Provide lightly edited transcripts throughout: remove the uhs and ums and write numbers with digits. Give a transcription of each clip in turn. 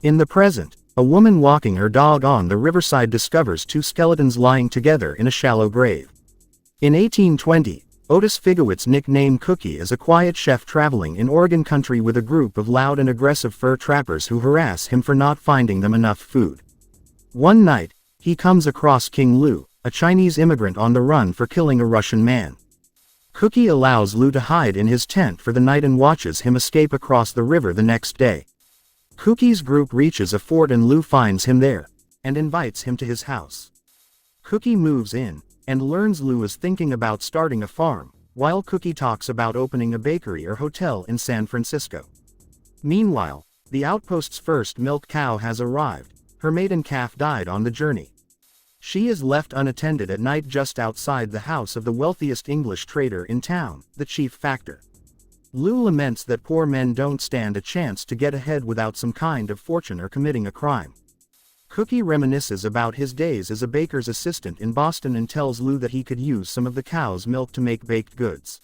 In the present, a woman walking her dog on the riverside discovers two skeletons lying together in a shallow grave. In 1820, Otis Figowitz nicknamed Cookie is a quiet chef traveling in Oregon country with a group of loud and aggressive fur trappers who harass him for not finding them enough food. One night, he comes across King Lou, a Chinese immigrant on the run for killing a Russian man. Cookie allows Lou to hide in his tent for the night and watches him escape across the river the next day. Cookie's group reaches a fort and Lou finds him there, and invites him to his house. Cookie moves in, and learns Lou is thinking about starting a farm, while Cookie talks about opening a bakery or hotel in San Francisco. Meanwhile, the outpost's first milk cow has arrived. Her maiden calf died on the journey. She is left unattended at night just outside the house of the wealthiest English trader in town, the chief factor. Lou laments that poor men don't stand a chance to get ahead without some kind of fortune or committing a crime. Cookie reminisces about his days as a baker's assistant in Boston and tells Lou that he could use some of the cow's milk to make baked goods.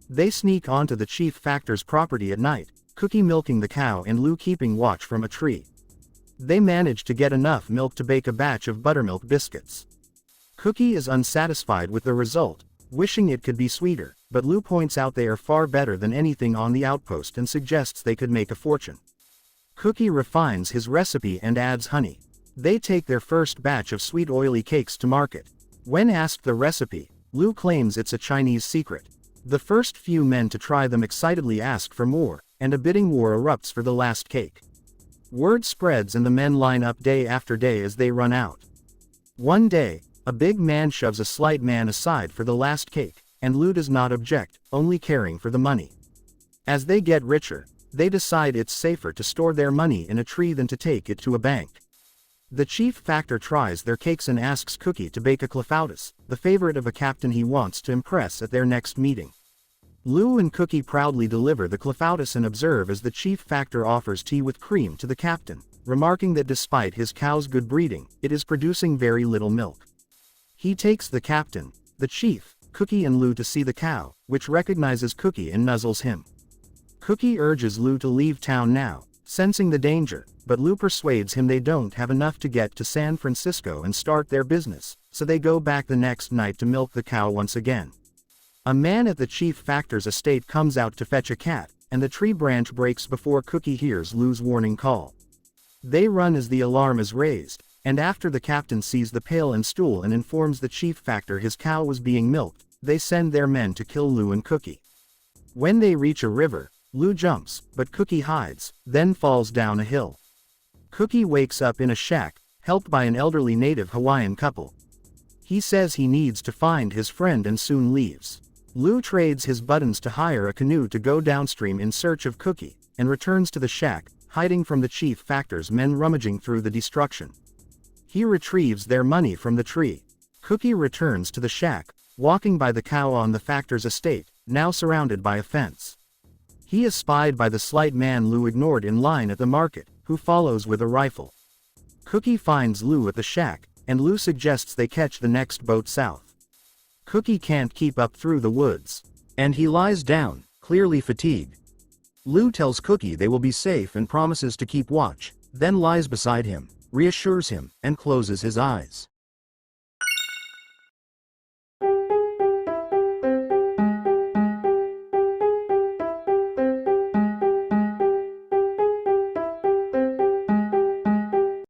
They sneak onto the chief factor's property at night, Cookie milking the cow and Lou keeping watch from a tree. They manage to get enough milk to bake a batch of buttermilk biscuits. Cookie is unsatisfied with the result, wishing it could be sweeter, but Lou points out they are far better than anything on the outpost and suggests they could make a fortune. Cookie refines his recipe and adds honey. They take their first batch of sweet oily cakes to market. When asked the recipe, Lou claims it's a Chinese secret. The first few men to try them excitedly ask for more, and a bidding war erupts for the last cake. Word spreads and the men line up day after day as they run out. One day, a big man shoves a slight man aside for the last cake, and Lou does not object, only caring for the money. As they get richer, they decide it's safer to store their money in a tree than to take it to a bank. The chief factor tries their cakes and asks Cookie to bake a clafoutis, the favorite of a captain he wants to impress at their next meeting. Lou and Cookie proudly deliver the clafoutis and observe as the chief factor offers tea with cream to the captain, remarking that despite his cow's good breeding, it is producing very little milk. He takes the captain, the chief, Cookie and Lou to see the cow, which recognizes Cookie and nuzzles him. Cookie urges Lou to leave town now, sensing the danger, but Lou persuades him they don't have enough to get to San Francisco and start their business, so they go back the next night to milk the cow once again. A man at the chief factor's estate comes out to fetch a cat, and the tree branch breaks before Cookie hears Lou's warning call. They run as the alarm is raised, and after the captain sees the pail and stool and informs the chief factor his cow was being milked, they send their men to kill Lou and Cookie. When they reach a river, Lou jumps, but Cookie hides, then falls down a hill. Cookie wakes up in a shack, helped by an elderly native Hawaiian couple. He says he needs to find his friend and soon leaves. Lou trades his buttons to hire a canoe to go downstream in search of Cookie, and returns to the shack, hiding from the chief factor's men rummaging through the destruction. He retrieves their money from the tree. Cookie returns to the shack, walking by the cow on the factor's estate, now surrounded by a fence. He is spied by the slight man Lou ignored in line at the market, who follows with a rifle. Cookie finds Lou at the shack, and Lou suggests they catch the next boat south. Cookie can't keep up through the woods, and he lies down, clearly fatigued. Lou tells Cookie they will be safe and promises to keep watch, then lies beside him, reassures him, and closes his eyes.